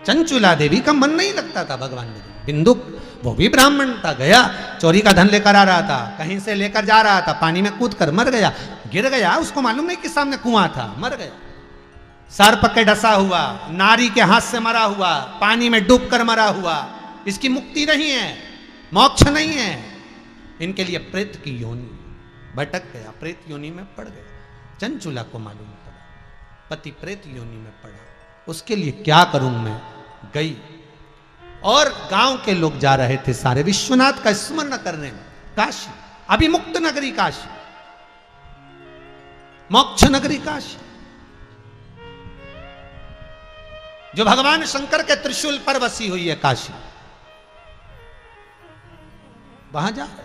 चंचुला देवी का मन नहीं लगता था भगवान में। बिंदुक वो भी ब्राह्मण था, गया चोरी का धन लेकर आ रहा था, कहीं से लेकर जा रहा था, पानी में कूद कर मर गया, गिर गया, उसको मालूम नहीं कि सामने कुआं था, मर गया। सर्प के डसा हुआ, नारी के हाथ से मरा हुआ, पानी में डूब कर मरा हुआ, इसकी मुक्ति नहीं है, मोक्ष नहीं है, इनके लिए प्रेत की योनि। भटक गया, प्रेत योनि में पड़ गया। चंचुला को मालूम पड़ा, पति प्रेत योनि में पड़ा, उसके लिए क्या करूं मैं। गई और गांव के लोग जा रहे थे सारे विश्वनाथ का स्मरण करने में। काशी, अभिमुक्त नगरी काशी, मोक्ष नगरी काशी, जो भगवान शंकर के त्रिशूल पर बसी हुई है काशी, वहां जा रहे थे।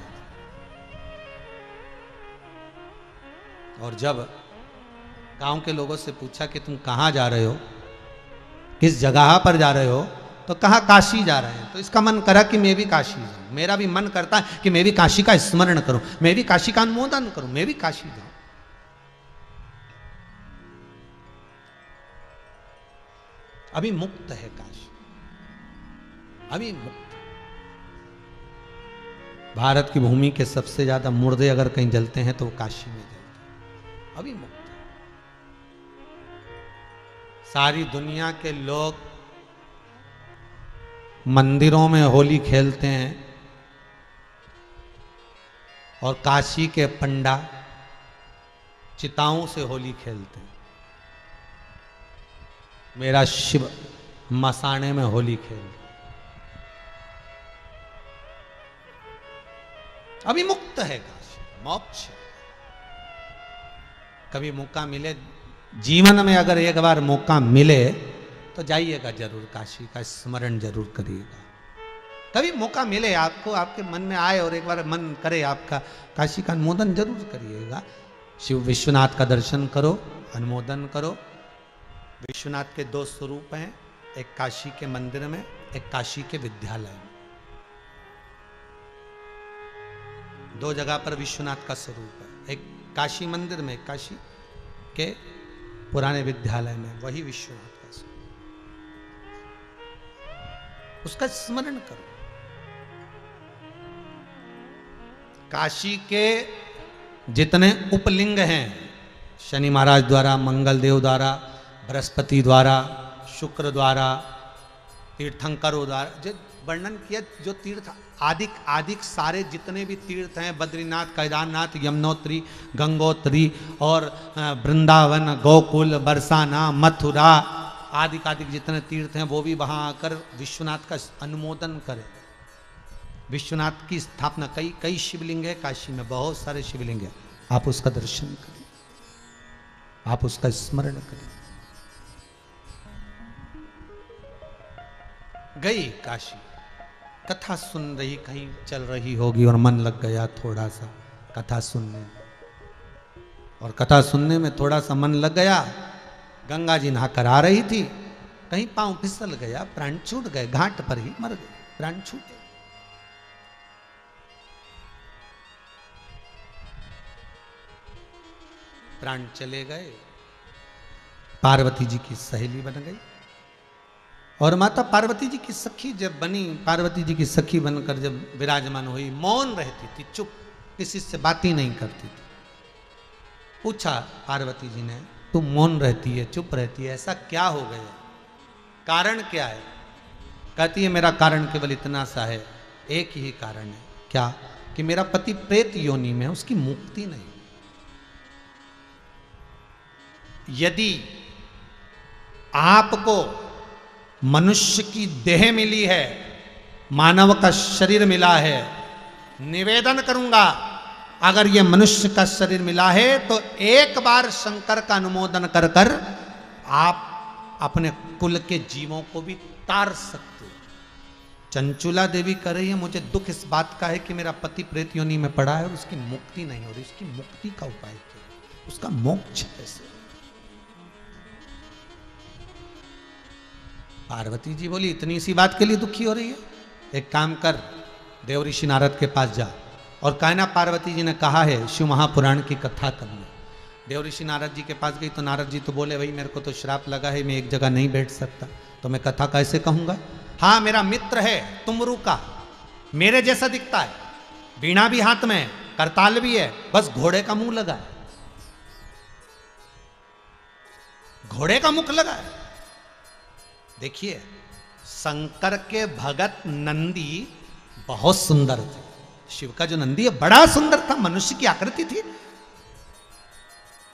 और जब गांव के लोगों से पूछा कि तुम कहां जा रहे हो, किस जगह पर जा रहे हो, तो कहा काशी जा रहे हैं। तो इसका मन करा कि मैं भी काशी जाऊं, मेरा भी मन करता है कि मैं भी काशी का स्मरण करूं, मैं भी काशी का अनुमोदन करूं, मैं भी काशी जाऊं। अभी मुक्त है काशी, अभी मुक्त। भारत की भूमि के सबसे ज्यादा मुर्दे अगर कहीं जलते हैं तो वो काशी में जलते हैं, अभी मुक्त है। सारी दुनिया के लोग मंदिरों में होली खेलते हैं और काशी के पंडा चिताओं से होली खेलते हैं। मेरा शिव मसाने में होली खेल, अभी मुक्त है काशी, मोक्ष। कभी मौका मिले जीवन में, अगर एक बार मौका मिले तो जाइएगा जरूर, काशी का स्मरण जरूर करिएगा। कभी मौका मिले आपको, आपके मन में आए और एक बार मन करे आपका, काशी का अनुमोदन जरूर करिएगा। शिव विश्वनाथ का दर्शन करो, अनुमोदन करो। विश्वनाथ के दो स्वरूप हैं, एक काशी के मंदिर में, एक काशी के विद्यालय में। दो जगह पर विश्वनाथ का स्वरूप है, एक काशी मंदिर में, काशी के पुराने विद्यालय में, वही विश्वनाथ का स्वरूप, उसका स्मरण करो। काशी के जितने उपलिंग हैं, शनि महाराज द्वारा, मंगल देव द्वारा, बृहस्पति द्वारा, शुक्र द्वारा, तीर्थंकरों द्वारा जो वर्णन किया, जो तीर्थ आदिक आदिक सारे जितने भी तीर्थ हैं, बद्रीनाथ, केदारनाथ, यमुनोत्री, गंगोत्री और वृंदावन, गोकुल, बरसाना, मथुरा, आदिक आदिक जितने तीर्थ हैं, वो भी वहाँ आकर विश्वनाथ का अनुमोदन करें। विश्वनाथ की स्थापना, कई कई शिवलिंग है काशी में, बहुत सारे शिवलिंग है, आप उसका दर्शन करें, आप उसका स्मरण करें। गई काशी, कथा सुन रही, कहीं चल रही होगी और मन लग गया थोड़ा सा कथा सुनने, और कथा सुनने में थोड़ा सा मन लग गया। गंगा जी नहाकर आ रही थी, कहीं पांव फिसल गया, प्राण छूट गए, घाट पर ही मर गए, प्राण छूट गए। प्राण चले गए, पार्वती जी की सहेली बन गई, और माता पार्वती जी की सखी जब बनी, पार्वती जी की सखी बनकर जब विराजमान हुई, मौन रहती थी, चुप, किसी से बात ही नहीं करती थी। पूछा पार्वती जी ने, तू मौन रहती है, चुप रहती है, ऐसा क्या हो गया, कारण क्या है? कहती है, मेरा कारण केवल इतना सा है, एक ही कारण है। क्या? कि मेरा पति प्रेत योनि में, उसकी मुक्ति नहीं। यदि आपको मनुष्य की देह मिली है, मानव का शरीर मिला है, निवेदन करूंगा, अगर ये मनुष्य का शरीर मिला है तो एक बार शंकर का अनुमोदन कर कर आप अपने कुल के जीवों को भी तार सकते हो। चंचुला देवी कह रही है, मुझे दुख इस बात का है कि मेरा पति प्रेत योनि में पड़ा है और उसकी मुक्ति नहीं हो रही। उसकी मुक्ति का उपाय क्या है? उसका मोक्ष कैसे? पार्वती जी बोली, इतनी सी बात के लिए दुखी हो रही है? एक काम कर, देव ऋषि नारद के पास जा और कहना पार्वती जी ने कहा है शिव महापुराण की कथा करना। देव ऋषि नारद जी के पास गई तो नारद जी तो बोले, भाई मेरे को तो श्राप लगा है, मैं एक जगह नहीं बैठ सकता। तो मैं कथा कैसे कहूंगा? हाँ, मेरा मित्र है तुमरू का, मेरे जैसा दिखता है, वीणा भी हाथ में है, करताल भी है, बस घोड़े का मुंह लगा है, घोड़े का मुख लगा है। देखिए, शंकर के भगत नंदी बहुत सुंदर थे। शिव का जो नंदी है बड़ा सुंदर था, मनुष्य की आकृति थी,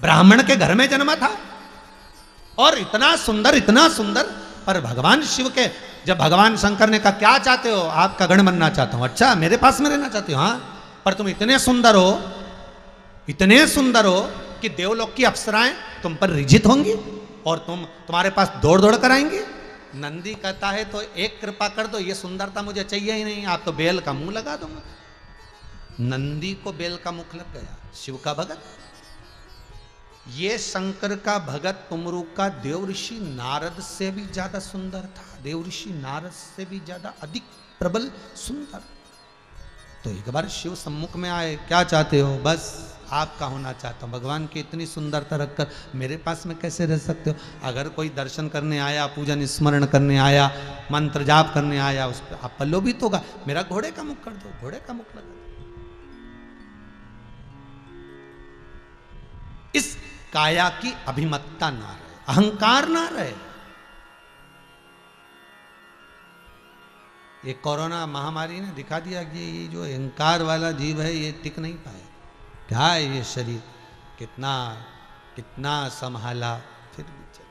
ब्राह्मण के घर में जन्मा था और इतना सुंदर। पर भगवान शिव के, जब भगवान शंकर ने कहा क्या चाहते हो? आपका गण बनना चाहता हूं। अच्छा, मेरे पास में रहना चाहते हो? हाँ, पर तुम इतने सुंदर हो कि देवलोक की अप्सराएं तुम पर रिझित होंगी और तुम्हारे पास दौड़ दौड़ कर आएंगी। नंदी कहता है तो एक कृपा कर दो, ये सुंदरता मुझे चाहिए ही नहीं, आप तो बेल का मुंह लगा दूंगा। नंदी को बेल का मुख लग गया। शिव का भगत, ये शंकर का भगत तुमरू का देव ऋषि नारद से भी ज्यादा सुंदर था, देव ऋषि नारद से भी ज्यादा अधिक प्रबल सुंदर। तो एक बार शिव सम्मुख में आए, क्या चाहते हो? बस आपका होना चाहता हूं। भगवान की इतनी सुंदरता रखकर मेरे पास में कैसे रह सकते हो? अगर कोई दर्शन करने आया, पूजन स्मरण करने आया, मंत्र जाप करने आया, उस पर आप प्रलोभित होगा। मेरा घोड़े का मुख कर दो, घोड़े का मुख लगा दो। इस काया की अभिमत्ता ना रहे, अहंकार ना रहे। ये कोरोना महामारी ने दिखा दिया कि ये जो अहंकार वाला जीव है ये टिक नहीं पाए। क्या है ये शरीर, कितना संभाला, फिर भी चल।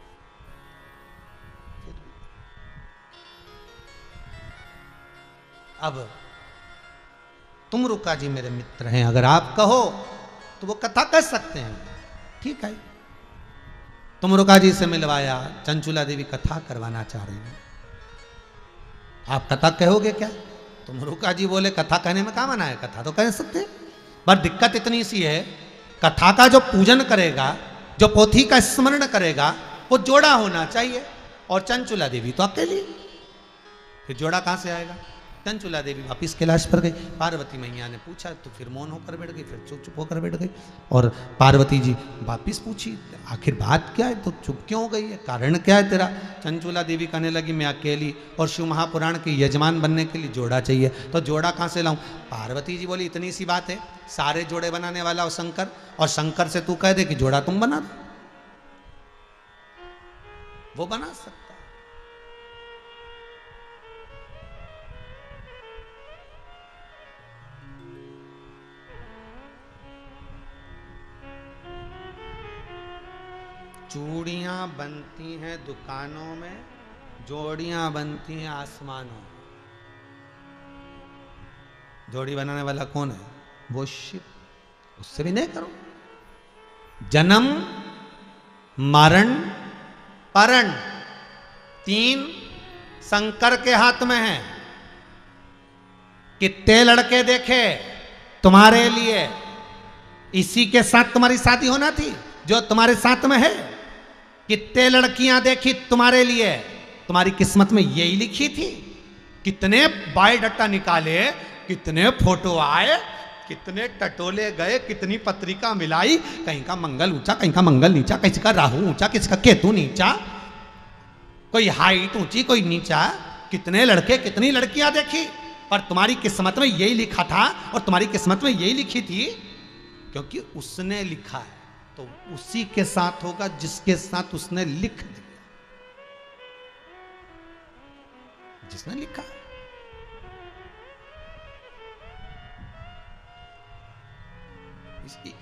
अब तुम रुका जी मेरे मित्र हैं, अगर आप कहो तो वो कथा कह सकते हैं। ठीक है, तुम रुका जी से मिलवाया, चंचुला देवी कथा करवाना चाह रही हैं, आप कथा कहोगे क्या? तुम रुका जी बोले कथा कहने में क्या मना है, कथा तो कह सकते हैं। पर दिक्कत इतनी सी है, कथा का जो पूजन करेगा, जो पोथी का स्मरण करेगा, वो जोड़ा होना चाहिए, और चंचुला देवी तो अकेली, फिर जोड़ा कहां से आएगा? चंचुला देवी वापिस कैलाश पर गई। पार्वती मैया ने पूछा तो फिर मौन होकर बैठ गई, फिर चुप होकर बैठ गई। और पार्वती जी वापिस पूछी, आखिर बात क्या है, तो चुप क्यों हो गई है, कारण क्या है तेरा? चंचुला देवी कहने लगी मैं अकेली, और शिव महापुराण के यजमान बनने के लिए जोड़ा चाहिए, तो जोड़ा कहाँ से लाऊं? पार्वती जी बोली इतनी सी बात है, सारे जोड़े बनाने वाला शंकर, और शंकर से तू कह दे कि जोड़ा तुम बना दो, वो बना सकता। चूड़ियाँ बनती हैं दुकानों में, जोड़ियाँ बनती हैं आसमानों में। जोड़ी बनाने वाला कौन है? वो शिव। उससे भी नहीं करो। जन्म, मरण, परण, तीन शंकर के हाथ में है। कितने लड़के देखे तुम्हारे लिए, इसी के साथ तुम्हारी शादी होना थी जो तुम्हारे साथ में है। कितने लड़कियां देखी तुम्हारे लिए, तुम्हारी किस्मत में यही लिखी थी। कितने बायोडाटा निकाले, कितने फोटो आए, कितने टटोले गए, कितनी पत्रिका मिलाई, कहीं का मंगल ऊंचा, कहीं का मंगल नीचा, किसी का राहु ऊंचा, किसी का केतु नीचा, कोई हाइट ऊंची, कोई नीचा। कितने लड़के, कितनी लड़कियां देखी, पर तुम्हारी किस्मत में यही लिखा था, और तुम्हारी किस्मत में यही लिखी थी, क्योंकि उसने लिखा है तो उसी के साथ होगा जिसके साथ उसने लिख दिया, जिसने लिखा।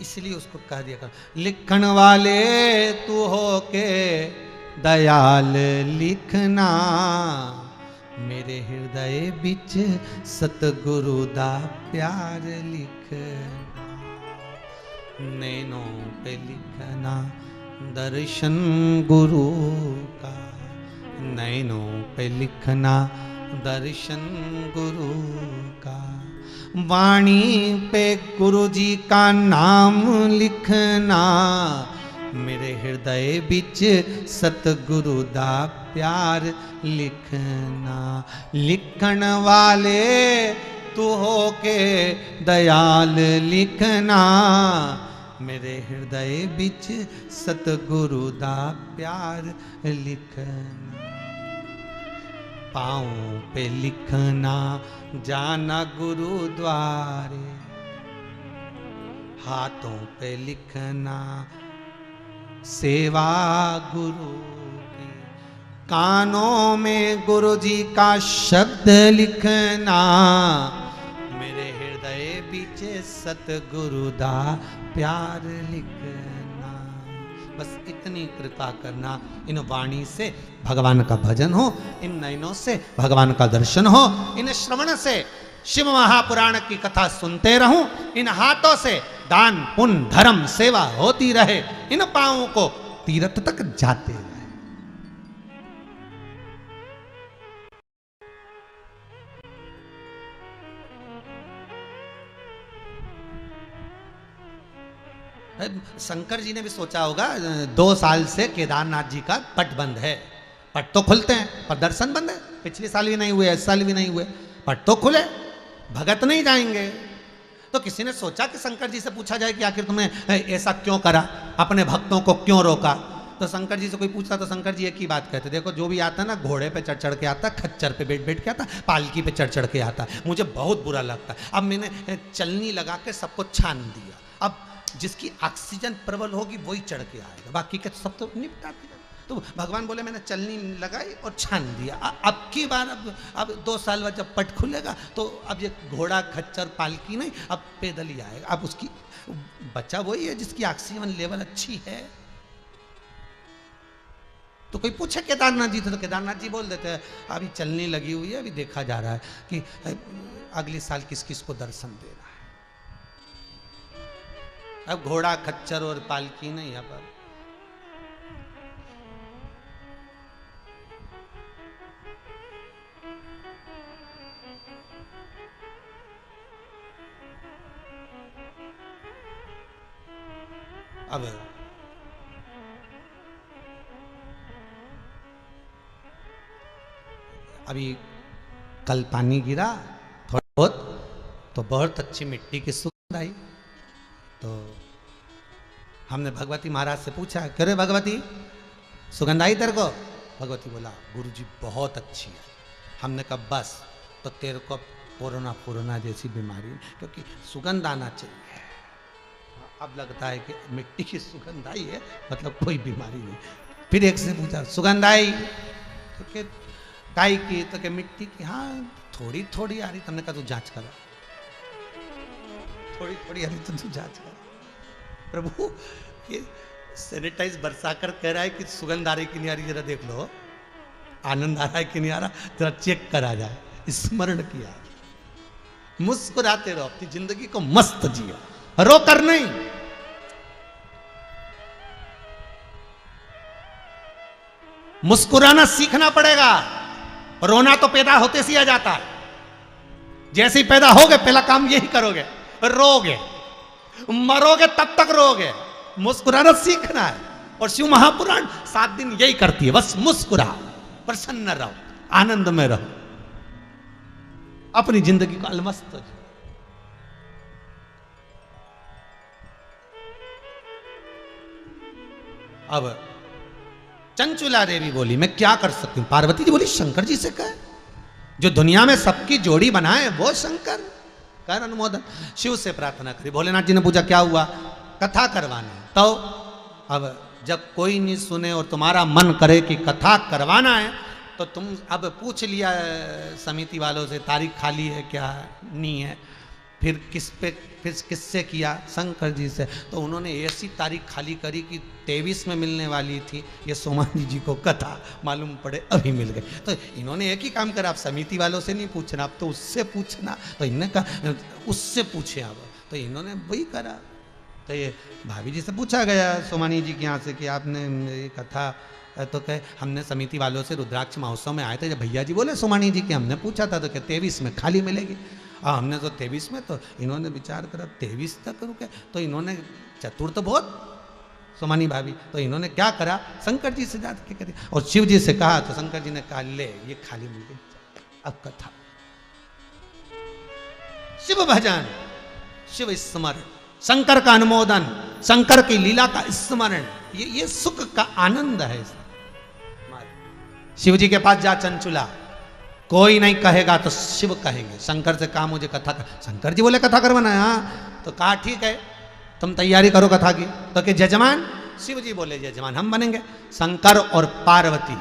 इसलिए उसको कह दिया कर, लिखण वाले तू हो के दयाल लिखना, मेरे हृदय बिच सतगुरु दा प्यार लिखना। नैनों पे लिखना दर्शन गुरु का, नैनों पे लिखना दर्शन गुरु का। वाणी पे गुरु जी का नाम लिखना, मेरे हृदय बिच सतगुरु दा प्यार लिखना। लिखण वाले तू हो के दयाल लिखना, मेरे हृदय बिच सतगुरु दा प्यार लिखना। पाँव पे लिखना जाना गुरुद्वारे, हाथों पे लिखना सेवा गुरु की, कानों में गुरु जी का शब्द लिखना, मेरे हृदय बीच सतगुरु दा प्यार लिखना। बस इतनी कृपा करना, इन वाणी से भगवान का भजन हो, इन नयनों से भगवान का दर्शन हो, इन श्रवण से शिव महापुराण की कथा सुनते रहूं, इन हाथों से दान पुण्य धर्म सेवा होती रहे, इन पांवों को तीर्थ तक जाते रहे। शंकर जी ने भी सोचा होगा 2 साल से केदारनाथ जी का पट बंद है, पट तो खुलते हैं पर दर्शन बंद है, पिछले साल भी नहीं हुए, इस साल भी नहीं हुए, पट तो खुले भगत नहीं जाएंगे। तो किसी ने सोचा कि शंकर जी से पूछा जाए कि आखिर तुमने ऐसा क्यों करा, अपने भक्तों को क्यों रोका। तो शंकर जी से कोई पूछता तो शंकर जी एक ही बात कहते, देखो जो भी आता है ना घोड़े पे चढ़ चढ़ के आता, खच्चर पे बैठ बैठ के आता, पालकी पे चढ़ चढ़ के आता, मुझे बहुत बुरा लगता है। अब मैंने चलनी लगा के सबको छान दिया, अब जिसकी ऑक्सीजन प्रबल होगी वही चढ़ के आएगा, बाकी के सब तो निपटा दिया। तो भगवान बोले मैंने चलनी लगाई और छान दिया, अब की बार अब 2 साल बाद जब पट खुलेगा तो अब ये घोड़ा खच्चर पालकी नहीं, अब पैदल ही आएगा। अब उसकी बच्चा वही है जिसकी ऑक्सीजन लेवल अच्छी है। तो कोई पूछे केदारनाथ जी थे तो केदारनाथ जी बोल देते हैं अभी चलनी लगी हुई है, अभी देखा जा रहा है कि अगले साल किस किस को दर्शन देना है। अब घोड़ा खच्चर और पालकी नहीं, अब अभी कल पानी गिरा थोड़ा बहुत, तो बहुत अच्छी मिट्टी की सुगंध आई। तो हमने भगवती महाराज से पूछा क्यों रे भगवती सुगंध आई तेरे को? भगवती बोला गुरुजी बहुत अच्छी है। हमने कहा बस तो तेरे को कोरोना जैसी बीमारी, क्योंकि सुगंध आना चाहिए। अब लगता है कि मिट्टी की सुगंध आई है मतलब कोई बीमारी नहीं। फिर एक से पूछा सुगंध आई तो क्या गाय की, तो क्या मिट्टी की? हाँ थोड़ी थोड़ी आ रही। तुमने कहा तू जांच करा, थोड़ी थोड़ी आ रही तो तू जांच करा। प्रभु ये सैनिटाइज बरसा कर कह रहा है कि सुगंध आ रही कि नहीं आ रही, जरा देख लो, आनंद आ रहा है कि नहीं आ रहा, जरा चेक करा जाए। स्मरण किया, मुस्कुराते रहो, अपनी जिंदगी को मस्त जियो, रो कर नहीं। मुस्कुराना सीखना पड़ेगा, रोना तो पैदा होते से आ जाता है। जैसे ही पैदा होगे पहला काम यही करोगे, रोगे, मरोगे तब तक रोगे। मुस्कुराना सीखना है। और शिव महापुराण 7 दिन यही करती है, बस मुस्कुराओ, प्रसन्न रहो, आनंद में रहो, अपनी जिंदगी को अलमस्त हो जाओ। अब चंचुला देवी बोली मैं क्या कर सकती हूं? पार्वती जी बोली शंकर जी से कह, जो दुनिया में सबकी जोड़ी बनाए वो शंकर, कर अनुमोदन। शिव से प्रार्थना करी। भोलेनाथ जी ने पूछा क्या हुआ? कथा करवाने। तो अब जब कोई नहीं सुने और तुम्हारा मन करे कि कथा करवाना है तो तुम अब पूछ लिया समिति वालों से तारीख खाली है क्या, नहीं है, फिर किससे किया? शंकर जी से। तो उन्होंने ऐसी तारीख खाली करी कि 23 में मिलने वाली थी ये सोमानी जी को कथा, मालूम पड़े अभी मिल गए। तो इन्होंने एक ही काम करा, आप समिति वालों से नहीं पूछना, आप तो उससे पूछना। तो इन्होंने कहा उससे पूछे आप, तो इन्होंने वही करा। तो ये भाभी जी से पूछा गया सोमानी जी के यहाँ से कि आपने ये कथा, तो कहे हमने समिति वालों से रुद्राक्ष महोत्सव में आए थे, जब भैया जी बोले सोमानी जी की हमने पूछा था तो क्या 23 में खाली मिलेगी। हमने तो 23 में, तो इन्होंने विचार करा 23 तक रुके। तो इन्होंने चतुर तो बहुत सोमानी भाभी, तो इन्होंने क्या करा शंकर जी से जाके करी और शिव जी से कहा। तो शंकर जी ने कहा ले ये खाली मिल गई, अब कथा, शिव भजन, शिव स्मरण, शंकर का अनुमोदन, शंकर की लीला का स्मरण, ये सुख का आनंद है। शिव जी के पास जा चंचुला, कोई नहीं कहेगा तो शिव कहेंगे। शंकर से कहा मुझे कथा कर, शंकर जी बोले कथा करवाना है, हाँ तो कहा ठीक है तुम तैयारी करो कथा की। तो कि जजमान, शिव जी बोले यजमान हम बनेंगे। शंकर और पार्वती,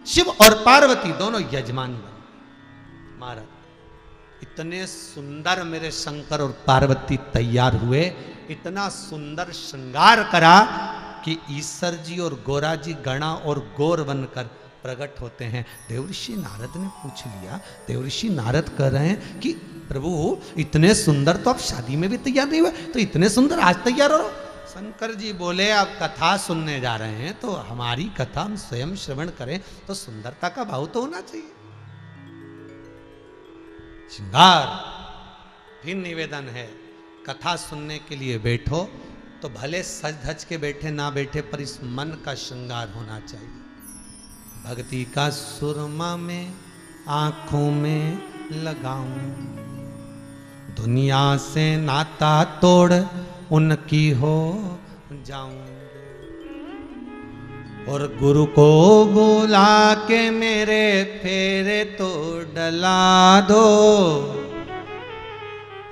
शिव और पार्वती दोनों यजमान बने। महाराज इतने सुंदर मेरे शंकर और पार्वती तैयार हुए, इतना सुंदर श्रृंगार करा कि ईश्वर जी और गोरा जी गणा और गौर बनकर प्रकट होते हैं। देवऋषि नारद ने पूछ लिया, देवऋषि नारद कह रहे हैं कि प्रभु इतने सुंदर तो आप शादी में भी तैयार नहीं हुए, तो इतने सुंदर आज तैयार हो। शंकर जी बोले आप कथा सुनने जा रहे हैं तो हमारी कथा हम स्वयं श्रवण करें तो सुंदरता का भाव तो होना चाहिए। श्रृंगार। फिर निवेदन है, कथा सुनने के लिए बैठो तो भले सज धज के बैठे ना बैठे पर इस मन का श्रृंगार होना चाहिए। भक्ति का सुरमा में आंखों में लगाऊं, दुनिया से नाता तोड़ उनकी हो जाऊं, और गुरु को बुला के मेरे फेरे तो डला दो,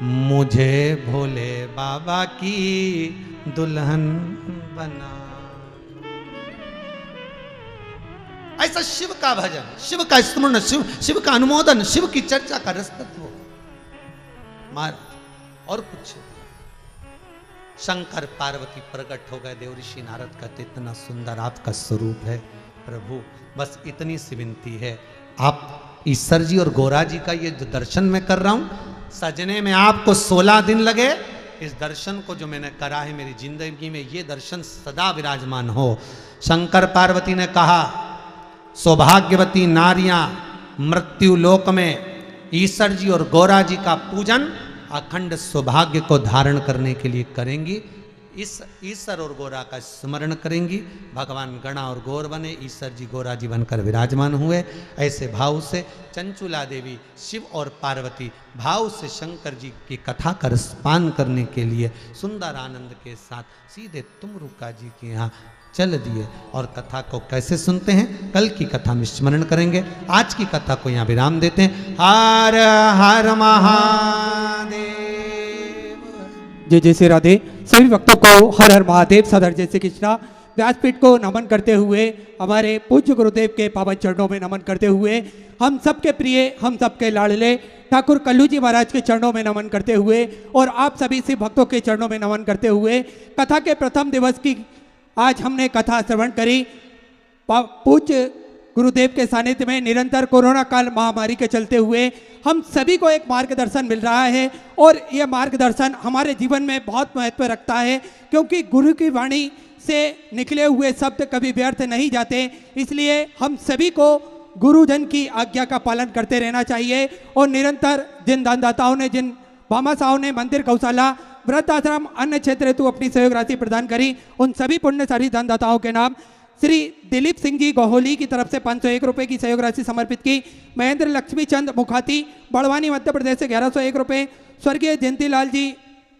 मुझे भोले बाबा की दुल्हन बना। ऐसा शिव का भजन, शिव का स्मरण, शिव का अनुमोदन, शिव की चर्चा का रस तत्व मार और कुछ। शंकर पार्वती प्रकट हो गए। देवऋषि नारद कहते इतना सुंदर आपका स्वरूप है प्रभु, बस इतनी सी विनती है, आप ईश्वर जी और गोरा जी का ये जो दर्शन मैं कर रहा हूं, सजने में आपको 16 दिन लगे, इस दर्शन को जो मैंने करा है मेरी जिंदगी में ये दर्शन सदा विराजमान हो। शंकर पार्वती ने कहा सौभाग्यवती नारियां मृत्यु लोक में ईश्वर जी और गोरा जी का पूजन अखंड सौभाग्य को धारण करने के लिए करेंगी। इस ईश्वर और गोरा का स्मरण करेंगी, भगवान गणा और गौर बने, ईश्वर जी गोरा जी बनकर विराजमान हुए। ऐसे भाव से चंचुला देवी, शिव और पार्वती भाव से शंकर जी की कथा का रसपान करने के लिए सुंदर आनंद के साथ सीधे तुमरुका जी के यहाँ चल दिए। और कथा को कैसे सुनते हैं कल की कथा में स्मरण करेंगे। आज की कथा को यहाँ विराम देते हैं। हर हर महादेव। जय जय श्री राधे। सभी भक्तों को हर हर महादेव, सदर जय श्री कृष्णा। व्यासपीठ को नमन करते हुए, हमारे पूज्य गुरुदेव के पावन चरणों में नमन करते हुए, हम सबके प्रिय, हम सबके लाडले ठाकुर कल्लू जी महाराज के चरणों में नमन करते हुए और आप सभी से भक्तों के चरणों में नमन करते हुए, कथा के प्रथम दिवस की आज हमने कथा श्रवण करी। पूज्य गुरुदेव के सानिध्य में निरंतर कोरोना काल महामारी के चलते हुए हम सभी को एक मार्गदर्शन मिल रहा है और यह मार्गदर्शन हमारे जीवन में बहुत महत्व रखता है, क्योंकि गुरु की वाणी से निकले हुए शब्द कभी व्यर्थ नहीं जाते। इसलिए हम सभी को गुरुजन की आज्ञा का पालन करते रहना चाहिए और निरंतर जिन दानदाताओं ने, जिन भामाशाहों ने मंदिर, गौशाला, व्रत आश्रम, अन्य क्षेत्र हेतु अपनी सहयोग राशि प्रदान करी, उन सभी पुण्यशाली दानदाताओं के नाम श्री दिलीप सिंह जी गोहोली की तरफ से 501 रुपये की सहयोग राशि समर्पित की। महेंद्र लक्ष्मी चंद मुखाती बड़वानी मध्य प्रदेश से 1101 रुपये। स्वर्गीय जयंतीलाल जी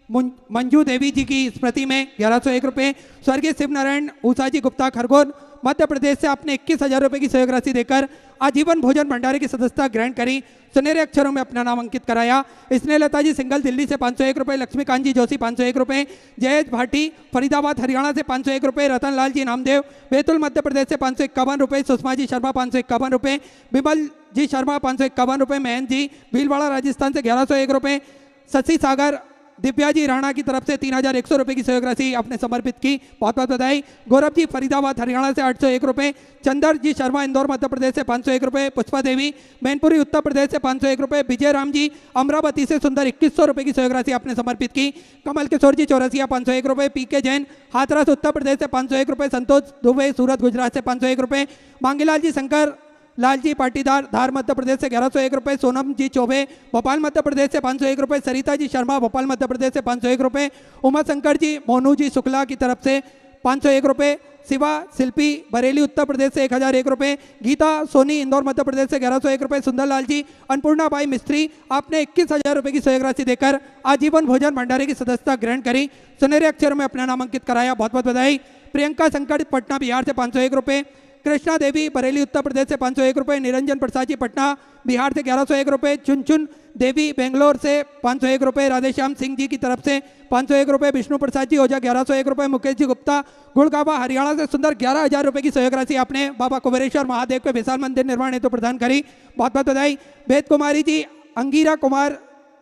मंजू देवी जी की स्मृति में 1101 रुपये। स्वर्गीय शिव नारायण ऊषा जी गुप्ता खरगोन मध्य प्रदेश से आपने 21,000 रुपये की सहयोग राशि देकर आजीवन भोजन भंडारे की सदस्यता ग्रहण करी, सुनहरे अक्षरों में अपना नाम अंकित कराया। स्नेहलता जी सिंगल दिल्ली से 501 रुपये। लक्ष्मीकांत जी जोशी 501 रुपये। जयेश भाटी फरीदाबाद हरियाणा से 501 रुपये। रतनलाल जी नामदेव बैतूल मध्य प्रदेश से 551 रुपये। सुषमा जी शर्मा 551 रुपये। विमल जी शर्मा 551 रुपये। महेंद्र जी भीलवाड़ा राजस्थान से 1101 रुपये। शशि सागर दिव्या जी राणा की तरफ से 3,100 रुपये की सहयोग राशि आपने समर्पित की, बहुत बहुत बधाई। गौरव जी फरीदाबाद हरियाणा से 801 रुपये। चंदर जी शर्मा इंदौर मध्य प्रदेश से 501 रुपये। पुष्पा देवी मैनपुरी उत्तर प्रदेश से 501 रुपये। विजय राम जी अमरावती से सुंदर 2100 रुपये की सहयोग राशि आपने समर्पित की। कमल किशोर जी चौरसिया 501 रुपये। पीके जैन हाथरस उत्तर प्रदेश से 501 रुपये। संतोष दुबे सूरत गुजरात से 501 रुपये। मांगीलाल जी शंकर लाल जी पाटीदार धार मध्य प्रदेश से 1101 रुपये। सोनम जी चौबे भोपाल मध्य प्रदेश से 501 रुपये। सरिता जी शर्मा भोपाल मध्य प्रदेश से 501 रुपये। उमा शंकर जी मोनू जी शुक्ला की तरफ से 501 रुपये। शिवा शिल्पी बरेली उत्तर प्रदेश से 1,001 रुपये। गीता सोनी इंदौर मध्य प्रदेश से 1101 रुपये। सुंदरलाल जी अन्नपूर्णा बाई मिस्त्री आपने 21,000 रुपये की सहयोग राशि देकर आजीवन भोजन भंडारे की सदस्यता ग्रहण करी, सुनहरे अक्षर में अपना नाम अंकित कराया, बहुत बहुत बधाई। प्रियंका संकट पटना बिहार से 501 रुपये। कृष्णा देवी बरेली उत्तर प्रदेश से 501 रुपये, निरंजन प्रसाद जी पटना बिहार से 1101 रुपये, चुनचुन देवी बेंगलोर से 501 रुपये, राधेश्याम सिंह जी की तरफ से 501 रुपये, विष्णु प्रसाद जी ओझा 1101 रुपये, मुकेश जी गुप्ता गुड़गावा हरियाणा से सुंदर 11,000 रुपये की सहयोग राशि आपने बाबा कुबेरेश्वर महादेव के विशाल मंदिर निर्माण हेतु प्रदान करी, बहुत बहुत बधाई। वेद कुमारी जी, अंगीरा कुमार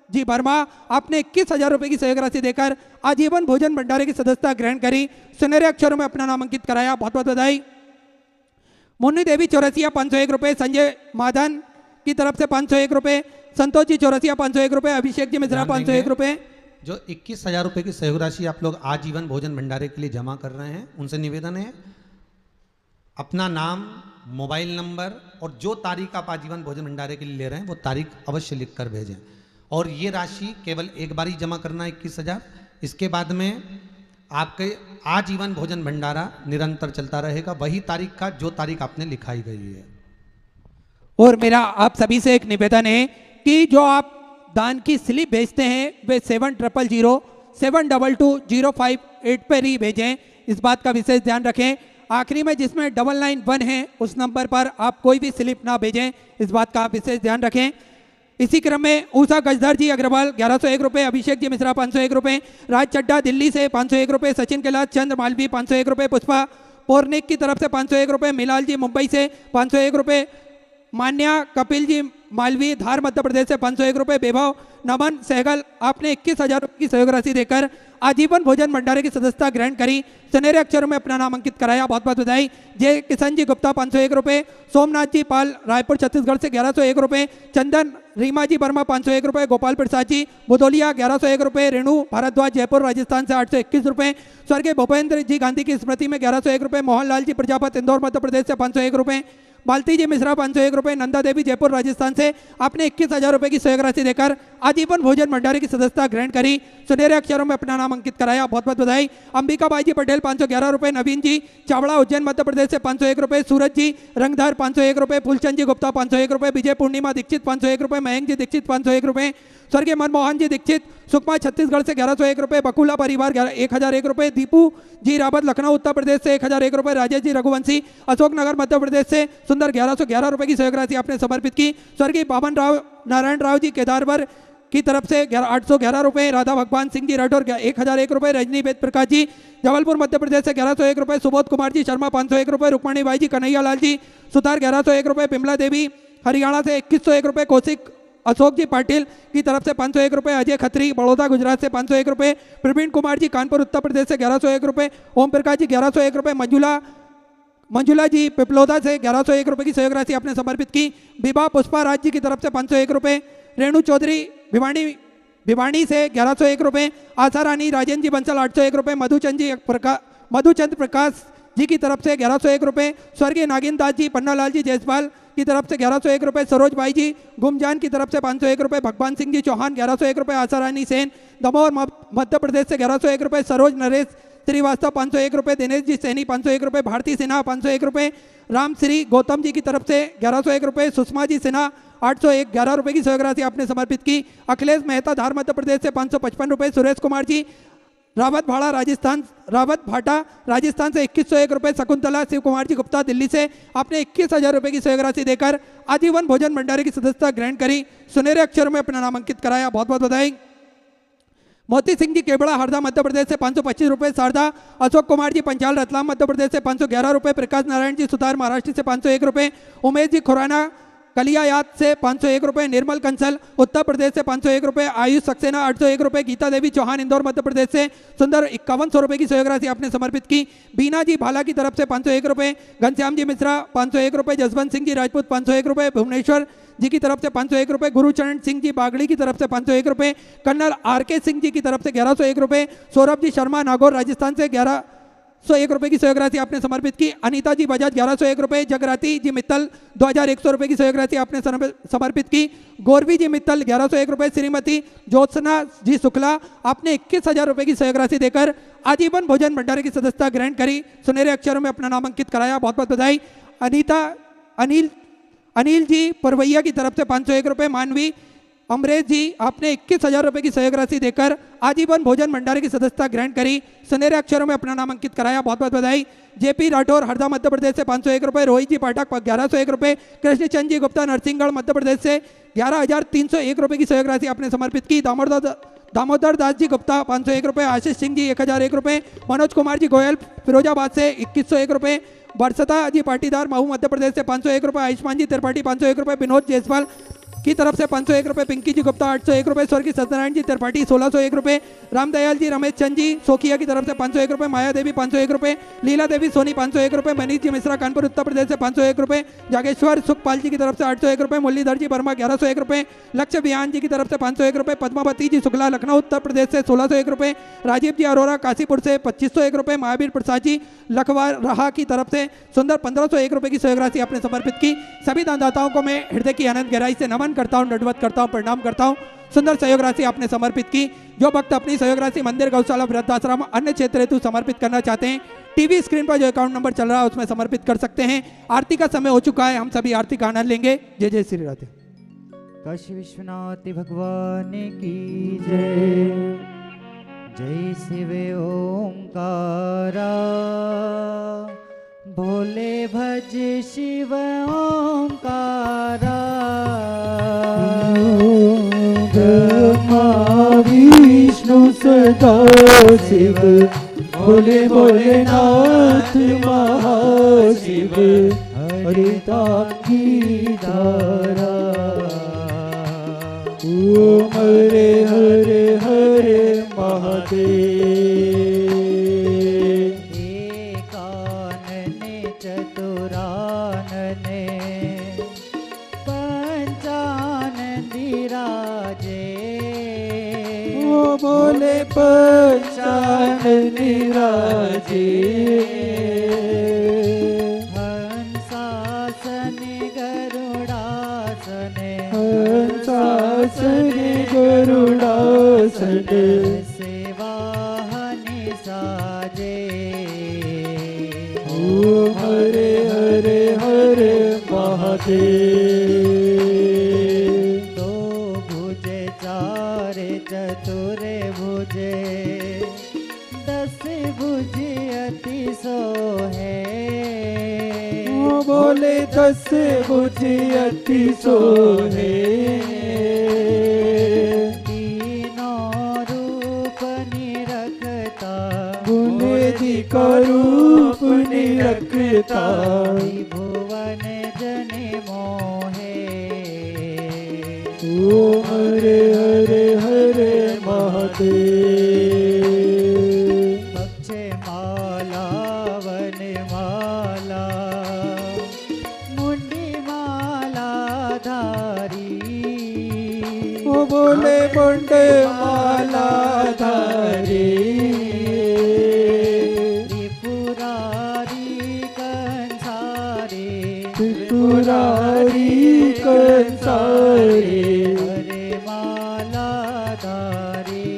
जी वर्मा, आपने 21,000 रुपये की सहयोग राशि देकर आजीवन भोजन भंडारे की सदस्यता ग्रहण करी, सुनहरे अक्षरों में अपना नाम अंकित कराया, बहुत बहुत बधाई। मुन्नी देवी चौरसिया 501 रुपये, संजय माधन की तरफ से 501 रुपये, संतोष जी चौरसिया 501 रुपये, अभिषेक जी मिश्रा 501 रुपये। जो 21,000 रुपये की सहयोग राशि आप लोग आजीवन भोजन भंडारे के लिए जमा कर रहे हैं, उनसे निवेदन है अपना नाम, मोबाइल नंबर और जो तारीख आप आजीवन भोजन भंडारे के लिए ले रहे हैं वो तारीख अवश्य लिख कर भेजें। और ये राशि केवल एक बार ही जमा करना है 21,000, इसके बाद में आपके आजीवन भोजन भंडारा निरंतर चलता रहेगा, वही तारीख का जो तारीख आपने लिखाई गई है। और मेरा आप सभी से एक निवेदन है कि जो आप दान की स्लिप भेजते हैं वे 7000-722-058 पर ही भेजें, इस बात का विशेष ध्यान रखें। आखिरी में जिसमें 991 है उस नंबर पर आप कोई भी स्लिप ना भेजें, इस बात का आप विशेष ध्यान रखें। इसी क्रम में ऊषा गजधर जी अग्रवाल 1101 रुपये, अभिषेक जी मिश्रा 501 रुपये, राज चड्डा दिल्ली से 501 रुपये, सचिन कैलाश चंद्र मालवी 501 रुपये, पुष्पा पोर्निक की तरफ से 501 रुपये, मिलाल जी मुंबई से 501 रुपये, मान्या कपिल जी मालवी धार मध्य प्रदेश से 501 रुपये, वैभव नमन सहगल आपने 21,000 रुपये की सहयोग राशि देकर आजीवन भोजन भंडारे की सदस्यता ग्रहण करी, सुनहरे अक्षरों में अपना नाम अंकित कराया, बहुत बहुत बधाई। जय किशन जी गुप्ता 501 रुपये, सोमनाथ जी पाल रायपुर छत्तीसगढ़ से 1101 रुपये, चंदन रीमा जी वर्मा 501 रुपये, गोपाल प्रसाद जी बुदोलिया 1101 रुपये, रेणु भारद्वाज जयपुर राजस्थान से 821 रुपये, स्वर्गीय भूपेंद्र जी गांधी की स्मृति में 1101 रुपये, मोहनलाल जी प्रजापत इंदौर मध्य प्रदेश से 501 रुपये, बाल्टी जी मिश्रा 501 रुपये, नंदा देवी जयपुर राजस्थान से आपने 21,000 रुपये की सहयोग राशि देकर आजीवन भोजन भंडारे की सदस्यता ग्रहण करी, सुनहरे अक्षरों में अपना नाम अंकित कराया, बहुत बहुत बधाई। अंबिका बाई जी पटेल 511 रुपये, नवीन जी चावड़ा उज्जैन मध्य प्रदेश से 501 रुपये, सूरज जी रंगधर 501 रुपये, फूलचंद जी गुप्ता 501 रुपये, विजय पूर्णिमा दीक्षित 501 रुपये, मयंक जी दीक्षित 501 रुपये, स्वर्गीय मनमोहन जी दीक्षित सुकमा छत्तीसगढ़ से 1101 रुपये, बकुला परिवार 1001 रुपये, दीपू जी रावत लखनऊ उत्तर प्रदेश से 1001 रुपये, राजेश जी रघुवंशी अशोकनगर मध्य प्रदेश से सुंदर 1111 रुपये की सहयोग राशि आपने समर्पित की, स्वर्गीय बामन राव नारायण राव जी केदारवर की तरफ से 811 रुपये, राधा भगवान सिंह जी राठौर 1001 रुपये, रजनी वेद प्रकाश जी जबलपुर मध्य प्रदेश से 1101 रुपये, सुबोध कुमार जी शर्मा 501 रुपये, रुक्मणी बाई जी कन्हैया लाल जी सुतार 1101 रुपये, बिमला देवी हरियाणा से 2101 रुपये, कौशिक अशोक जी पाटिल की तरफ से 501 रुपये, अजय खत्री बड़ौदा गुजरात से 501 रुपये, प्रवीण कुमार जी कानपुर उत्तर प्रदेश से 1101 रुपये, ओम प्रकाश जी 1101 रुपये, मंजुला जी पिपलोदा से 1101 रुपये की सहयोग राशि आपने समर्पित की, विभा पुष्पा राज जी की तरफ से 501 रुपये, रेणु चौधरी भिवानी से 1101 रुपये, आशा रानी राजेंद्र जी बंसल 801 रुपये, मधुचंद प्रकाश जी की तरफ से 1101 रुपये, स्वर्गीय नागिन दास जी पन्नालाल जी जयसवाल की तरफ से 1101 रुपये, सरोज भाई जी गुमजान की तरफ से 501 रुपये, भगवान सिंह जी चौहान 1101 रुपये, आशा रानी सेन दमोह मध्य प्रदेश से 1101 रुपये, सरोज नरेश श्रीवास्तव 501 रुपये, दिनेश जी सैनी 501 रुपये, भारती सिन्हा 501 रुपये, राम श्री गौतम जी की तरफ से 1101 रुपये, सुषमा जी सिन्हा 811 रुपये की सहयोग राशि आपने समर्पित की, अखिलेश मेहता धार मध्य प्रदेश से 555 रुपये, सुरेश कुमार जी रावत भाटा राजस्थान से 2101 रुपये, शकुंतला शिव कुमार जी गुप्ता दिल्ली से आपने 21,000 रुपये की सहयोग राशि देकर आजीवन भोजन भंडारे की सदस्यता ग्रहण करी, सुनहरे अक्षरों में अपना नाम अंकित कराया, बहुत बहुत बधाई। मोती सिंह जी केबड़ा हरदा मध्य प्रदेश से 525 रुपये, शारदा अशोक कुमार जी पंचाल रतलाम मध्य प्रदेश से 511 रुपये, प्रकाश नारायण जी सुतार महाराष्ट्र से 501 रुपये, उमेश जी खुराना कलियायात से 501 रुपये, निर्मल कंसल उत्तर प्रदेश से 501 रुपये, आयुष सक्सेना 801 रुपये, गीता देवी चौहान इंदौर मध्य प्रदेश से सुंदर 5100 रुपये की सहयोग राशि आपने समर्पित की, बीना जी भाला की तरफ से 501 रुपये, घनश्याम जी मिश्रा 501 रुपये, जसवंत सिंह जी राजपूत 501 रुपये, भुवनेश्वर जी की तरफ से 501 रुपये, गुरुचरण सिंह जी बागड़ी की तरफ से 501 रुपये, कर्नल RK सिंह जी की तरफ से 1101 रुपये, सौरभ जी शर्मा नागौर राजस्थान से 1101 रुपये की सहयोग राशि आपने समर्पित की, अनीता जी बजाज 1101 रुपये, जगराती जी मित्तल 2100 रुपये की सहयोग राशि आपने समर्पित की, गौरवी जी मित्तल 1101 रुपये, श्रीमती ज्योत्सना जी शुक्ला आपने 21,000 रुपये की सहयोग राशि देकर आजीवन भोजन भंडारे की सदस्यता ग्रहण करी, सुनहरे अक्षरों में अपना नाम अंकित कराया, बहुत बहुत बधाई। अनिल जी परवैया की तरफ से 501 रुपये, मानवी अमरेश जी, आपने 21,000 रुपये की सहयोग राशि देकर आजीवन भोजन भंडारे की सदस्यता ग्रहण करी, सुनहरे अक्षरों में अपना नाम अंकित कराया, बहुत बहुत बधाई। जेपी राठौर हरदा मध्य प्रदेश से 501 रुपये, रोहित जी पाठक 1101 रुपये, कृष्णचंद जी गुप्ता नरसिंहगढ़ मध्य प्रदेश से 11,301 रुपये की सहयोग राशि आपने समर्पित की। दामोदर दास जी गुप्ता 501 रुपये, आशीष सिंह जी 1,001 रुपये, मनोज कुमार जी गोयल फिरोजाबाद से 2,101 रुपये, बरसता जी पाटीदार महू मध्य प्रदेश से 501 रुपये, आयुष्मान जी त्रिपाठी 501 रुपये, विनोद जायसवाल की तरफ से 501 रुपये, पिंकी जी गुप्ता 801 रुपये, स्वर्गीय सत्यनारायण जी त्रिपाठी 1601 रुपये, रामदयाल जी रमेश चंद जी सोखिया की तरफ से 501 रुपये, माया देवी 501 रुपये, लीला देवी सोनी 501 रुपये, मनीष जी मिश्रा कानपुर उत्तर प्रदेश से 501 रुपये, जागेश्वर सुखपाल जी की तरफ से 801 रुपये, मुरलीधर जी वर्मा 1101 रुपये, लक्ष्य बिहान जी की तरफ से 501 रुपये, पद्मावती जी शुक्ला लखनऊ उत्तर प्रदेश से 1601 रुपये, राजीव जी अरोरा काशीपुर से 2501 रुपये, महावीर प्रसाद जी लखवा रहा की तरफ से सुंदर 1501 रुपये की सहयोग राशि आपने समर्पित की। सभी दानदाताओं को मैं हृदय की अनंत गहराई से नमन करता हूँ, दंडवत करता हूँ, प्रणाम करता हूँ। सुंदर सहयोग राशि आपने समर्पित की। जो भक्त अपनी सहयोग राशि मंदिर, गौशाला, वृद्धाश्रम, अन्य क्षेत्र हेतु समर्पित करना चाहते हैं, टीवी स्क्रीन पर जो अकाउंट नंबर चल रहा है उसमें समर्पित कर सकते हैं। आरती का समय हो चुका है, हम सभी आरती का आनंद लेंगे। जय जय श्री राधे। काशी विश्वनाथ भगवान की जय। जय शिव ओंकारा, भोले भज शिव ओंकारा। ब्रह्मा विष्णु सदा शिव, भोले भोलेनाथ महाशिव, हरितांगी धारा। ओम हरे हरे हरे महादेव। एकानने चतुरानने, पंचानंदी राजे। ओ बोले पंचानन राजे। हंसासने गरुड़ासने, हंसासने गरुड़ासने, सेवाहनि साजे। ओम हरे हरे हरे महादेव। दो भुजे चार चतुरे भुजे, 10 भुजे अति सोहे। ओ बोले 10 भुजे अति सोहे। तीनों रूप निरखता, गुणेदि का रूप निरखता, भुवन जन मोहे। ओम हरे हरे हरे महादेव। पक्षे माला वन माला, मुंडी माला धारी। ओ बोले मुंडे माला धारी। त्रिपुरारी कंसारी, त्रिपुरारी कंसारी, हरे माला धारी।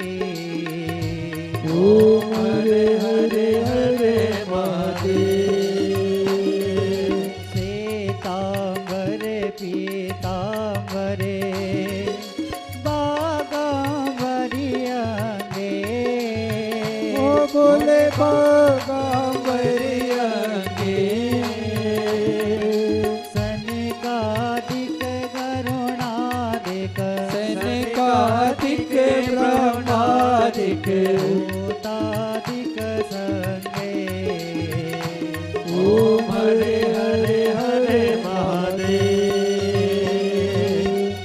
ओम हरे हरे हरे महादेव। श्वेतांबर पीतांबरे, बागांबरी अंगे। ओ बोले बागांबरी अंगे। सनकादिक गरुणादिक, सनकादिक ब्रह्मादिक, भूतादिक संगे। ओम हरे हरे हरे महादेव।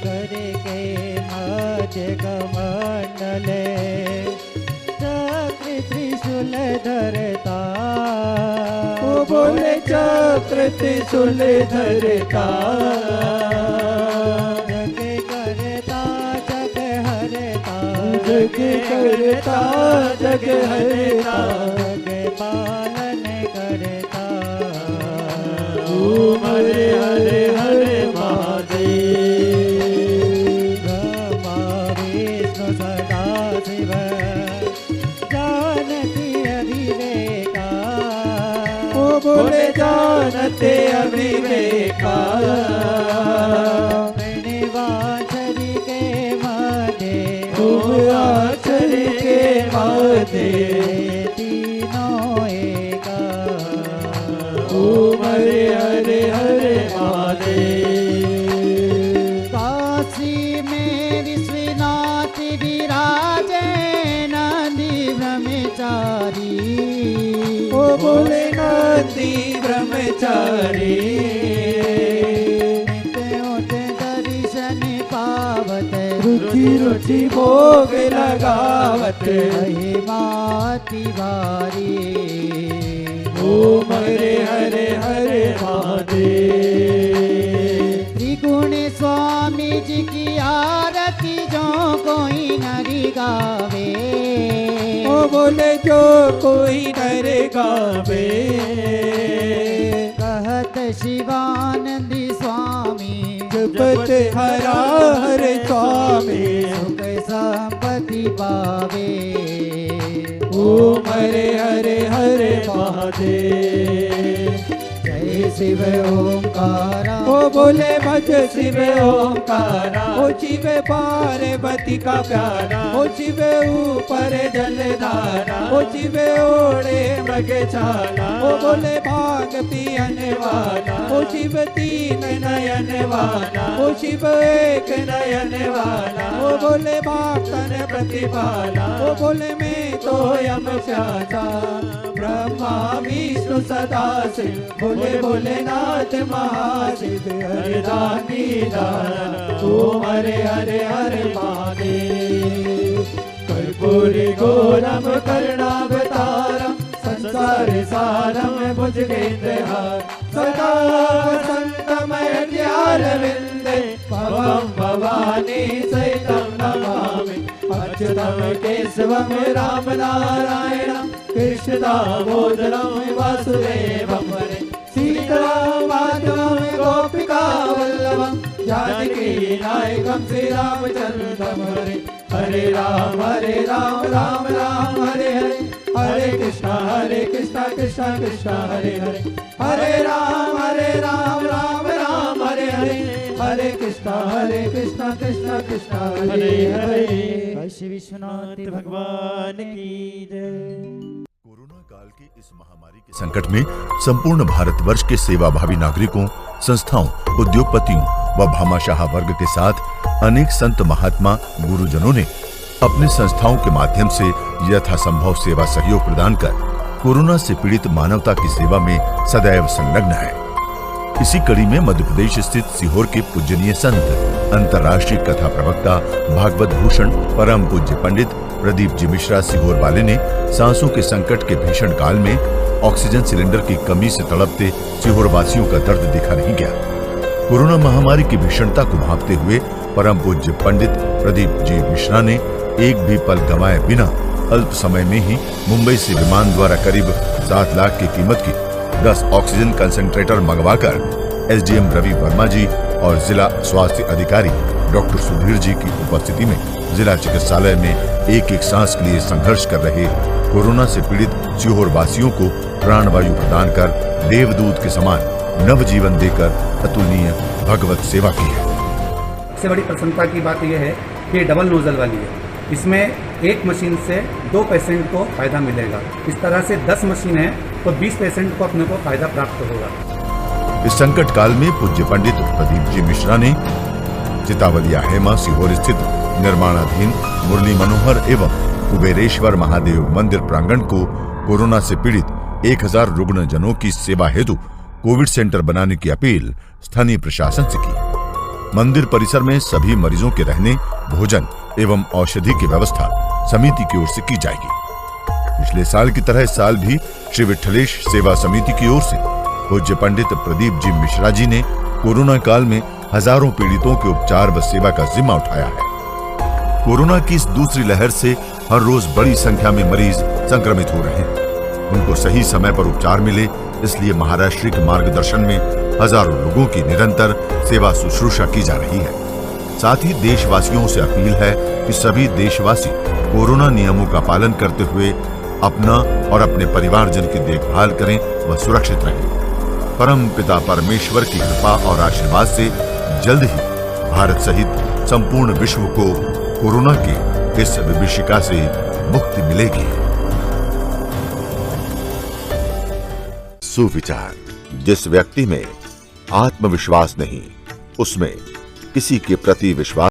करे के मध्य कमंडले, चक्र त्रिशूल धरता। ओ बोले चक्र त्रिशूल धरता, जग करता जग हरता, जग करता जग हरता, जग पालन करता। ओम हरे हरे हरे महादेव। ब्रह्मा विष्णु सदा शिव, जानती अविवेका। ओ बोले जानते अविवेका, प्रणवाचरी के होती ब्रह्मचारी दर्शन पावत रुचि रुचि भोग लगावत महिमाति भारी ओम हरे हरे हरे महादेव। त्रिगुण स्वामी जी की आरती जो कोई नरी गावे ओ बोले जो कोई नर गावे कहत शिवानंदी स्वामी जपत हरा हर स्वामी सुख संपत्ति पावे ओम हरे हरे हरे महादेव। जय शिव ओंकारा ओ बोले भज शिव ओंकारा ओ शिव पार्वती का प्यारा ओ शिव ऊपर जलधारा ओ शिव ओढ़े मृग छाला ओ बोले भाग पियन वाला ओ शिव तीन नयन वाला ओ शिव एक नयन वाला ओ बोले भक्तन प्रतिपाला ओ बोले मैं तो यम प्यासा ब्रह्मा विष्णु सदा शिव बोले भोलेनाथ महाशिव हरिदानी दान ओम हरे हरे हरे महादेव। कर्पूरी घोरम करुणावतारम संसार सारम भुजगेन्द्रहार सदा वसन्तमय ध्यानविन्दे भवं भवानी सहितं नमामि अच्युतं केशवं राम नारायणं कृष्ण दामोदरं वासुदेवं हरे सीताराम माधवं गोपिका वल्लभं जानकी नायकं श्रीरामचन्द्रं हरे हरे राम राम राम हरे हरे हरे कृष्णा कृष्णा कृष्णा हरे हरे हरे राम राम राम हरे हरे हरे कृष्णा कृष्णा कृष्णा हरे हरे। काशी विश्वनाथ भगवान की जय। कोरोना काल की इस महामारी के संकट में संपूर्ण भारतवर्ष के सेवाभावी नागरिकों, संस्थाओं, उद्योगपतियों व भामाशाह वर्ग के साथ अनेक संत महात्मा गुरुजनों ने अपने संस्थाओं के माध्यम से यथासंभव सेवा सहयोग प्रदान कर कोरोना से पीड़ित मानवता की सेवा में सदैव संलग्न है। इसी कड़ी में मध्य प्रदेश स्थित सीहोर के पूजनीय संत अंतर्राष्ट्रीय कथा प्रवक्ता भागवत भूषण परम पूज्य पंडित प्रदीप जी मिश्रा सीहोर वाले ने सांसों के संकट के भीषण काल में ऑक्सीजन सिलेंडर की कमी से तड़पते सीहोर वासियों का दर्द दिखा नहीं गया। कोरोना महामारी की भीषणता को भांपते हुए परम पूज्य पंडित प्रदीप जी मिश्रा ने एक भी पल गंवाए बिना अल्प समय में ही मुंबई से विमान द्वारा करीब 7 लाख की कीमत की 10 ऑक्सीजन कंसंट्रेटर मंगवाकर एसडीएम रवि वर्मा जी और जिला स्वास्थ्य अधिकारी डॉक्टर सुधीर जी की उपस्थिति में जिला चिकित्सालय में एक एक सांस के लिए संघर्ष कर रहे कोरोना से पीड़ित सीहोर वासियों को प्राणवायु प्रदान कर देवदूत के समान नव जीवन देकर अतुलनीय भगवत सेवा की है। सबसे बड़ी प्रसन्नता की बात यह है कि डबल नोजल वाली है। इसमें एक मशीन से 2 पेशेंट को फायदा मिलेगा। इस तरह से 10 मशीन है तो 20 पेशेंट को अपने को फायदा प्राप्त होगा। इस संकट काल में पूज्य पंडित प्रदीप जी मिश्रा ने चितावलिया हेमा सीहोर स्थित निर्माणाधीन मुरली मनोहर एवं कुबेरेश्वर महादेव मंदिर प्रांगण को कोरोना से पीड़ित 1000 रुग्ण जनों की सेवा हेतु कोविड सेंटर बनाने की अपील स्थानीय प्रशासन से की। मंदिर परिसर में सभी मरीजों के रहने, भोजन एवं औषधि की व्यवस्था समिति की ओर से की जाएगी। पिछले साल की तरह इस साल भी श्री विठलेश सेवा समिति की ओर से पूज्य पंडित प्रदीप जी मिश्रा जी ने कोरोना काल में हजारों पीड़ितों के उपचार व सेवा का जिम्मा उठाया है। कोरोना की इस दूसरी लहर से हर रोज बड़ी संख्या में मरीज संक्रमित हो रहे हैं। उनको सही समय पर उपचार मिले, इसलिए महाराष्ट्र के मार्गदर्शन में हजारों लोगों की निरंतर सेवा शुश्रूषा की जा रही है। साथ ही देशवासियों से अपील है कि सभी देशवासी कोरोना नियमों का पालन करते हुए अपना और अपने परिवारजन की देखभाल करें व सुरक्षित रहें। परम पिता परमेश्वर की कृपा और आशीर्वाद से जल्द ही भारत सहित संपूर्ण विश्व को कोरोना की इस विभीषिका से मुक्ति मिलेगी। सुविचार। जिस व्यक्ति में आत्मविश्वास नहीं, उसमें किसी के प्रति विश्वास